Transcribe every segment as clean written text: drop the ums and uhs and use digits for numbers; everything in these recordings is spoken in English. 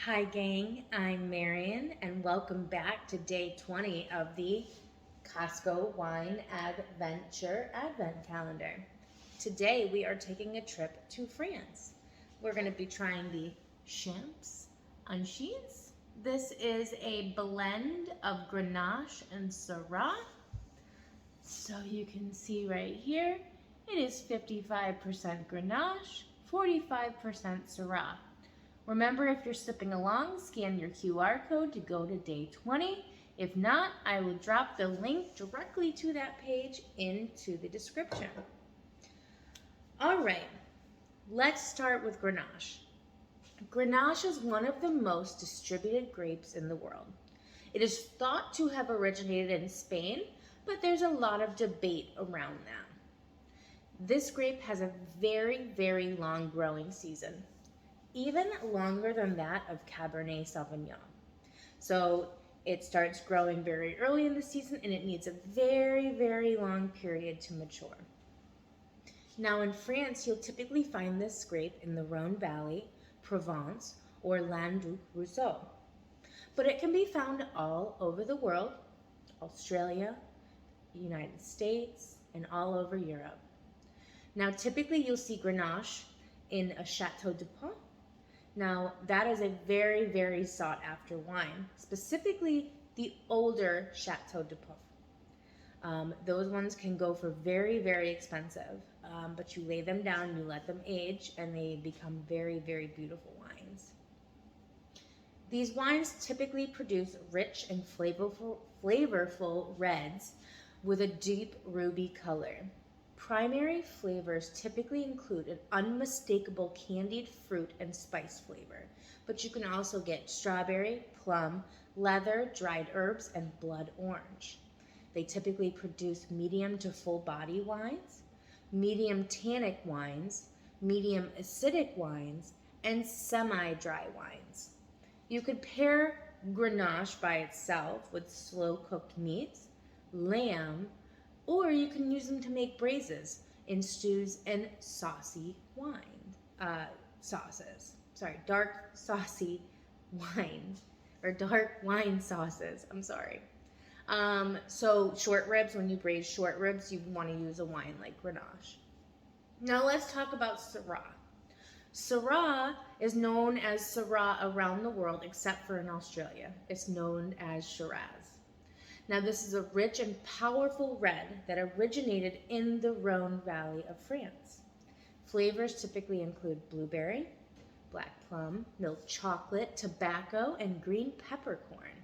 Hi gang, I'm Marion and welcome back to day 20 of the Costco Wine Advent-ure Advent Calendar. Today we are taking a trip to France. We're going to be trying the Champs Anchis. This is a blend of Grenache and Syrah. So you can see right here, it is 55% Grenache, 45% Syrah. Remember, if you're sipping along, scan your QR code to go to day 20. If not, I will drop the link directly to that page into the description. All right, let's start with Grenache. Grenache is one of the most distributed grapes in the world. It is thought to have originated in Spain, but there's a lot of debate around that. This grape has a very long growing season, even longer than that of Cabernet Sauvignon. So it starts growing very early in the season and it needs a very long period to mature. Now in France, you'll typically find this grape in the Rhone Valley, Provence, or Languedoc-Roussillon. But it can be found all over the world, Australia, United States, and all over Europe. Now typically you'll see Grenache in a Chateau de Pont. Now, that is a very sought after wine, specifically the older Chateau de Pont. Those ones can go for very expensive, but you lay them down, you let them age, and they become very beautiful wines. These wines typically produce rich and flavorful reds with a deep ruby color. Primary flavors typically include an unmistakable candied fruit and spice flavor, but you can also get strawberry, plum, leather, dried herbs, and blood orange. They typically produce medium to full body wines, medium tannic wines, medium acidic wines, and semi-dry wines. You could pair Grenache by itself with slow-cooked meats, lamb, or you can use them to make braises in stews and dark saucy wine, or dark wine sauces, I'm sorry. So short ribs, when you braise short ribs, you want to use a wine like Grenache. Now let's talk about Syrah. Syrah is known as Syrah around the world except for in Australia. It's known as Shiraz. Now this is a rich and powerful red that originated in the Rhone Valley of France. Flavors typically include blueberry, black plum, milk chocolate, tobacco, and green peppercorn.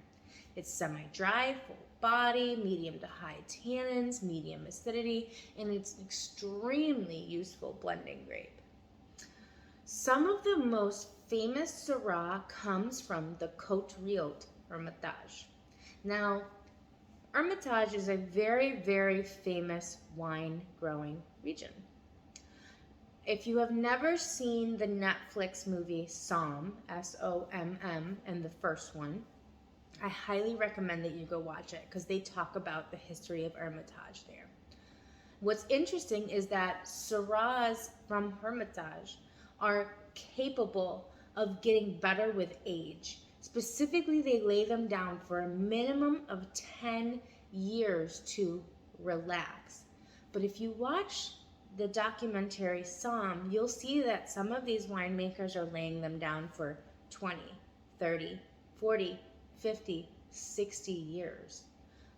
It's semi-dry, full body, medium to high tannins, medium acidity, and it's an extremely useful blending grape. Some of the most famous Syrah comes from the Côte Riot Hermitage. Now, Hermitage is a very famous wine growing region. If you have never seen the Netflix movie Somm, S-O-M-M, and the first one, I highly recommend that you go watch it because they talk about the history of Hermitage there. What's interesting is that Syrahs from Hermitage are capable of getting better with age. Specifically, they lay them down for a minimum of 10 years to relax. But if you watch the documentary Somm, you'll see that some of these winemakers are laying them down for 20, 30, 40, 50, 60 years.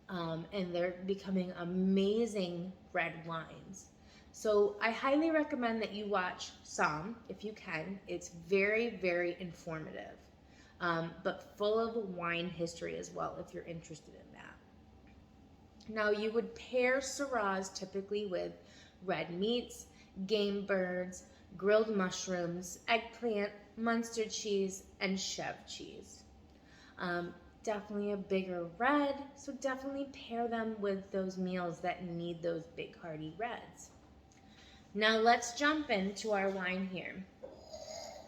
And they're becoming amazing red wines. So I highly recommend that you watch Somm if you can. It's very informative. But full of wine history as well, if you're interested in that. Now, you would pair Syrahs typically with red meats, game birds, grilled mushrooms, eggplant, Munster cheese, and Chev cheese. Definitely a bigger red, so definitely pair them with those meals that need those big hearty reds. Now let's jump into our wine here.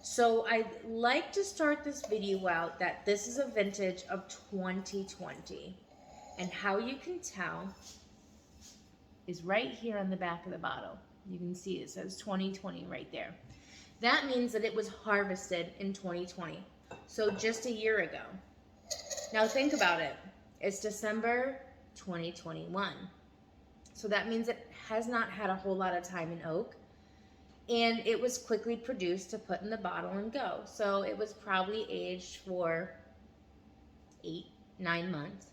So I'd like to start this video out that this is a vintage of 2020. And how you can tell is right here on the back of the bottle. You can see it says 2020 right there. That means that it was harvested in 2020. So just a year ago. Now think about it. It's December 2021. So that means it has not had a whole lot of time in oak. And it was quickly produced to put in the bottle and go. So it was probably aged for 8-9 months.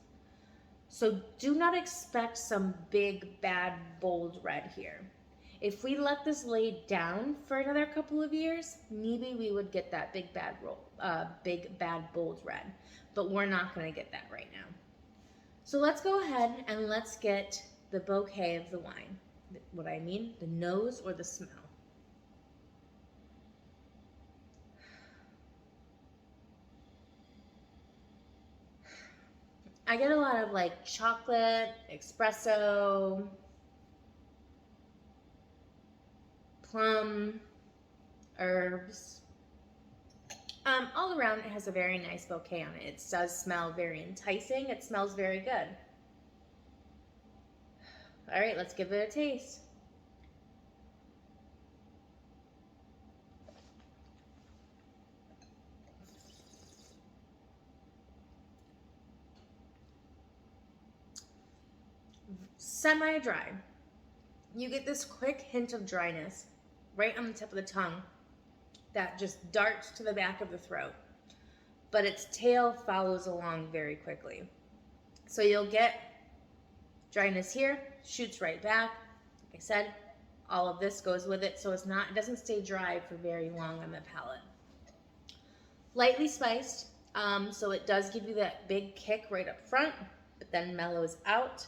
So do not expect some big, bad, bold red here. If we let this lay down for another couple of years, maybe we would get that big, bad, bold red. But we're not going to get that right now. So let's go ahead and let's get the bouquet of the wine. What I mean, the nose or the smell. I get a lot of like chocolate, espresso, plum, herbs. All around it has a very nice bouquet on it. It does smell very enticing. It smells very good. All right, let's give it a taste. Semi-dry. You get this quick hint of dryness right on the tip of the tongue that just darts to the back of the throat, but its tail follows along very quickly. So you'll get dryness here, shoots right back. Like I said, all of this goes with it, so it doesn't stay dry for very long on the palate. Lightly spiced, so it does give you that big kick right up front, but then mellows out.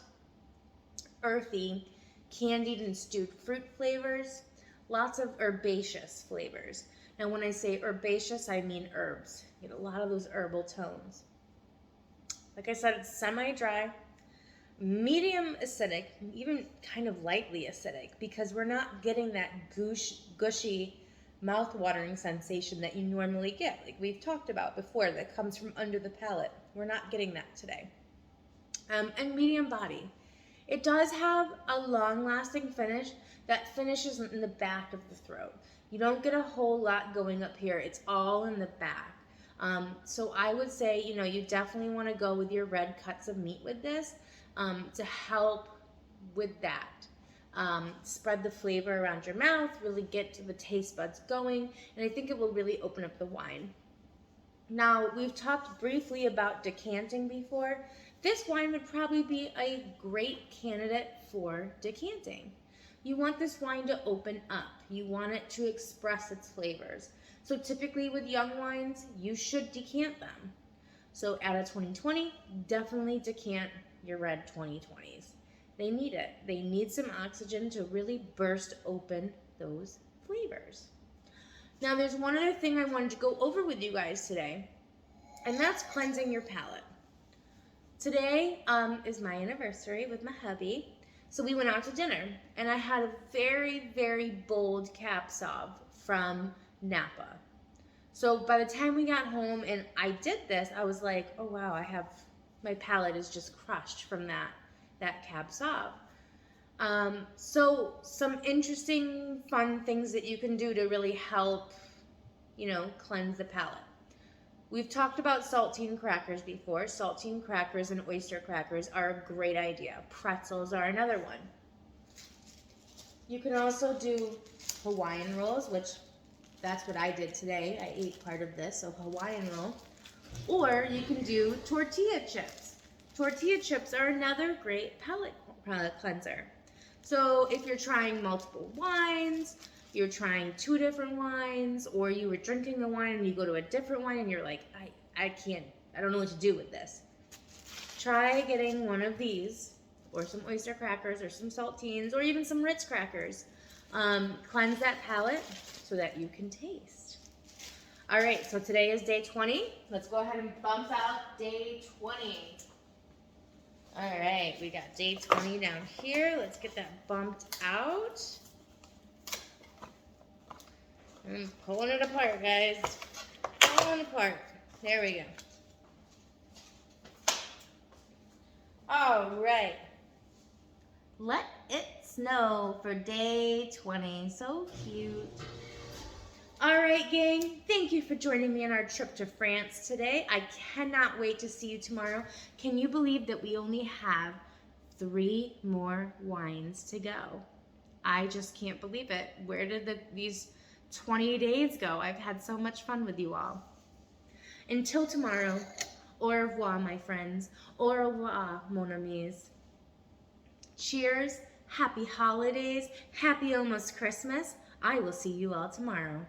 Earthy, candied and stewed fruit flavors, lots of herbaceous flavors. Now when I say herbaceous, I mean herbs. You get a lot of those herbal tones. Like I said, it's semi-dry, medium acidic, even kind of lightly acidic, because we're not getting that gushy, mouth-watering sensation that you normally get, like we've talked about before, that comes from under the palate. We're not getting that today. And medium body. It does have a long-lasting finish that finishes in the back of the throat. You don't get a whole lot going up here. It's all in the back. So I would say, you definitely want to go with your red cuts of meat with this to help with that. Spread the flavor around your mouth, really get to the taste buds going, and I think it will really open up the wine. Now, we've talked briefly about decanting before. This wine would probably be a great candidate for decanting. You want this wine to open up. You want it to express its flavors. So typically with young wines, you should decant them. So at a 2020, definitely decant your red 2020s. They need it. They need some oxygen to really burst open those flavors. Now there's one other thing I wanted to go over with you guys today, and that's cleansing your palate. Today is my anniversary with my hubby, so we went out to dinner, and I had a very, very bold Cab Sauv from Napa. So by the time we got home and I did this, I was like, oh wow, my palate is just crushed from that Cab Sauv. So some interesting, fun things that you can do to really help, cleanse the palate. We've talked about saltine crackers before. Saltine crackers and oyster crackers are a great idea. Pretzels are another one. You can also do Hawaiian rolls, which that's what I did today. I ate part of this, so Hawaiian roll. Or you can do tortilla chips. Tortilla chips are another great palate cleanser. So if you're trying multiple wines, you're trying 2 different wines, or you were drinking a wine and you go to a different wine and you're like, I don't know what to do with this. Try getting one of these, or some oyster crackers, or some saltines, or even some Ritz crackers. Cleanse that palate so that you can taste. All right, so today is day 20. Let's go ahead and bump out day 20. All right, we got day 20 down here. Let's get that bumped out. I'm pulling it apart, guys. Pulling it apart. There we go. All right. Let it snow for day 20. So cute. All right, gang. Thank you for joining me on our trip to France today. I cannot wait to see you tomorrow. Can you believe that we only have 3 more wines to go? I just can't believe it. Where did these 20 days go? I've had so much fun with you all. Until tomorrow, au revoir, my friends. Au revoir, mon amis. Cheers. Happy holidays. Happy almost Christmas. I will see you all tomorrow.